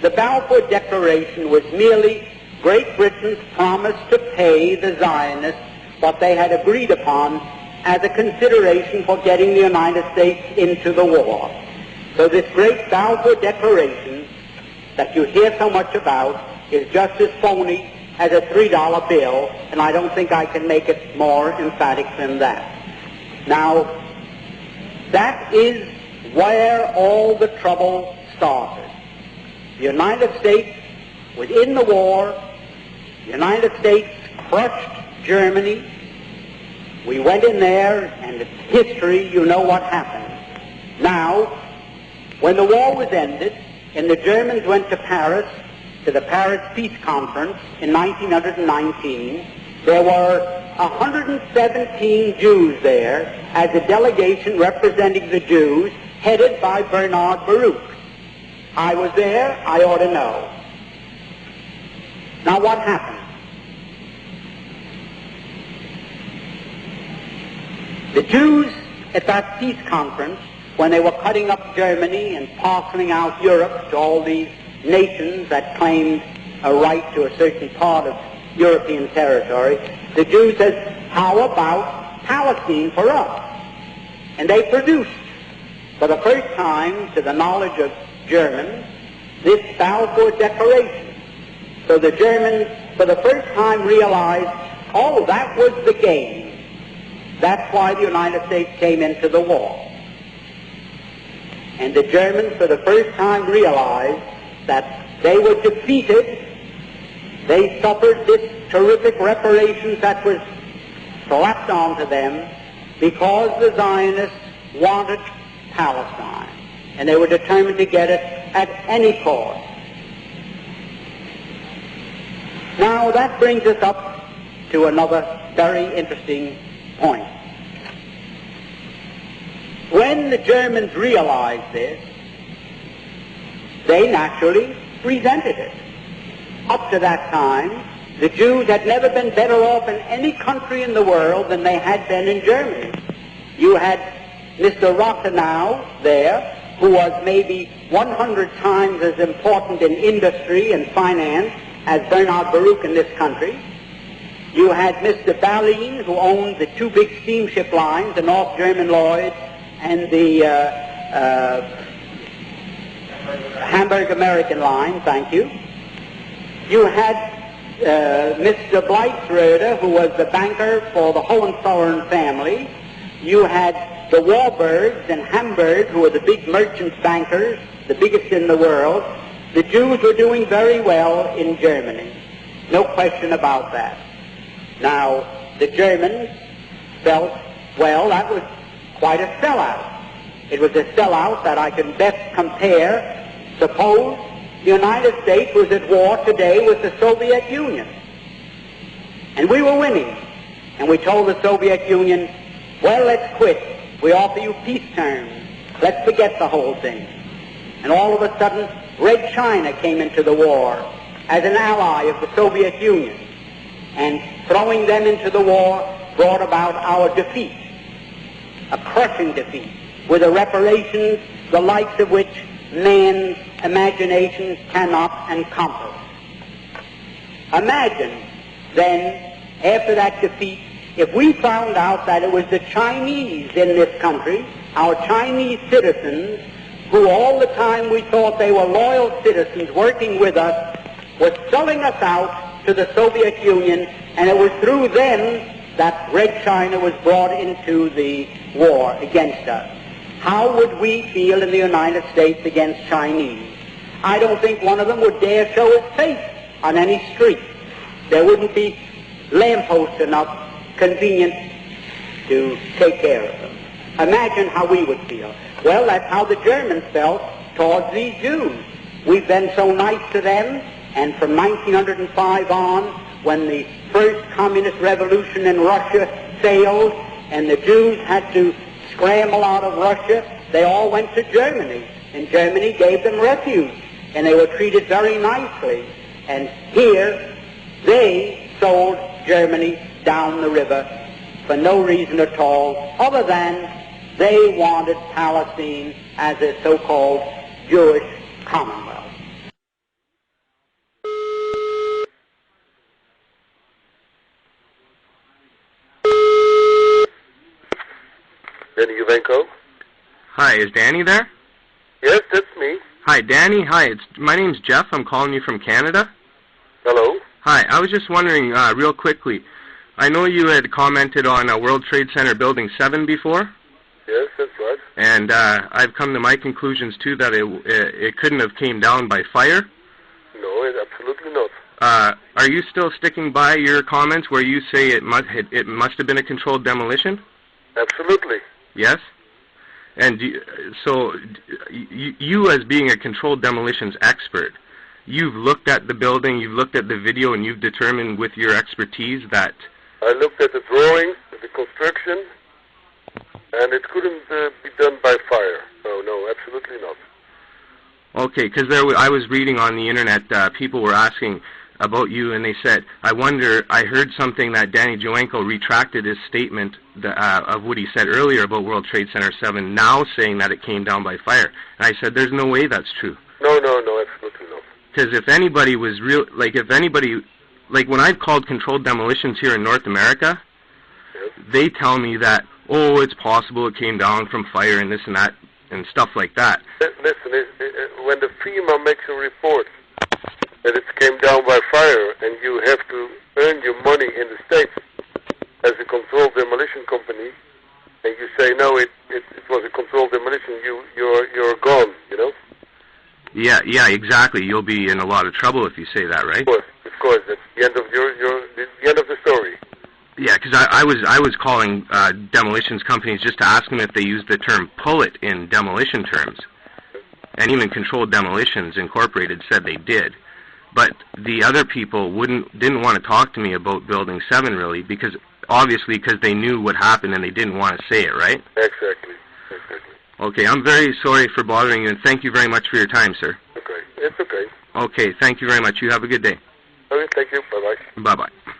The Balfour Declaration was merely Great Britain's promise to pay the Zionists what they had agreed upon as a consideration for getting the United States into the war. So this great Balfour Declaration that you hear so much about is just as phony as a $3 bill, and I don't think I can make it more emphatic than that. Now, that is where all the trouble started. The United States was in the war. The United States crushed Germany. We went in there, and it's history, you know what happened. Now, when the war was ended, and the Germans went to Paris, to the Paris Peace Conference in 1919, there were 117 Jews there as a delegation representing the Jews, headed by Bernard Baruch. I was there, I ought to know. Now what happened? The Jews at that peace conference, when they were cutting up Germany and parceling out Europe to all these nations that claimed a right to a certain part of European territory, the Jews said, how about Palestine for us? And they produced, for the first time to the knowledge of Germans, this Balfour Declaration. So the Germans, for the first time, realized, oh, that was the game. That's why the United States came into the war. And the Germans, for the first time, realized that they were defeated. They suffered this terrific reparations that was slapped onto them because the Zionists wanted Palestine, and they were determined to get it at any cost. Now that brings us up to another very interesting point. When the Germans realized this, they naturally resented it. Up to that time, the Jews had never been better off in any country in the world than they had been in Germany. You had Mr. Rathenau there, who was maybe 100 times as important in industry and finance as Bernard Baruch in this country. You had Mr. Ballin, who owned the two big steamship lines, the North German Lloyd and the Hamburg American line, thank you. You had Mr. Bleichroeder, who was the banker for the Hohenzollern family. You had the Warburgs in Hamburg, who were the big merchant bankers, the biggest in the world. The Jews were doing very well in Germany. No question about that. Now, the Germans felt, well, that was quite a sellout. It was a sellout that I can best compare. Suppose the United States was at war today with the Soviet Union, and we were winning, and we told the Soviet Union, well, let's quit. We offer you peace terms. Let's forget the whole thing. And all of a sudden, Red China came into the war as an ally of the Soviet Union, and throwing them into the war brought about our defeat, a crushing defeat, with a reparations the likes of which man's imagination cannot encompass. Imagine, then, after that defeat, if we found out that it was the Chinese in this country, our Chinese citizens, who all the time we thought they were loyal citizens working with us, were selling us out to the Soviet Union, and it was through them that Red China was brought into the war against us. How would we feel in the United States against Chinese? I don't think one of them would dare show his face on any street. There wouldn't be lampposts enough convenient to take care of them. Imagine how we would feel. Well, that's how the Germans felt towards these Jews. We've been so nice to them, and from 1905 on, when the first communist revolution in Russia failed and the Jews had to scramble out of Russia, they all went to Germany, and Germany gave them refuge, and they were treated very nicely. And here, they sold Germany down the river for no reason at all, other than they wanted Palestine as a so-called Jewish commonwealth. Danny Juvenko. Hi, is Danny there? Yes, that's me. Hi, Danny. Hi, my name's Jeff. I'm calling you from Canada. Hello. Hi, I was just wondering, real quickly, I know you had commented on World Trade Center Building 7 before. Yes, that's right. And I've come to my conclusions, too, that it couldn't have came down by fire. No, absolutely not. Are you still sticking by your comments where you say it must have been a controlled demolition? Absolutely. Yes? And so you as being a controlled demolitions expert, you've looked at the building, you've looked at the video, and you've determined with your expertise that... I looked at the drawings, the construction, and it couldn't be done by fire. No, absolutely not. Okay, because I was reading on the internet, people were asking about you, and they said, I heard something that Danny Juvenko retracted his statement of what he said earlier about World Trade Center 7, now saying that it came down by fire. And I said, there's no way that's true. No, absolutely not. Because if anybody was when I've called controlled demolitions here in North America, yes, they tell me that, oh, it's possible it came down from fire and this and that and stuff like that. Listen, when the FEMA makes a report that it came down by fire and you have to earn your money in the States as a controlled demolition company, and you say, no, it was a controlled demolition, you're gone, you know? Yeah, exactly. You'll be in a lot of trouble if you say that, right? Of course. That's the end of the end of the story. Yeah, because I was calling demolitions companies just to ask them if they use the term "pull it" in demolition terms, and even Controlled Demolitions Incorporated said they did, but the other people didn't want to talk to me about Building 7 really, because they knew what happened and they didn't want to say it, right? Exactly. Okay, I'm very sorry for bothering you, and thank you very much for your time, sir. Okay, it's okay. Okay, thank you very much. You have a good day. Okay, thank you. Bye-bye. Bye-bye.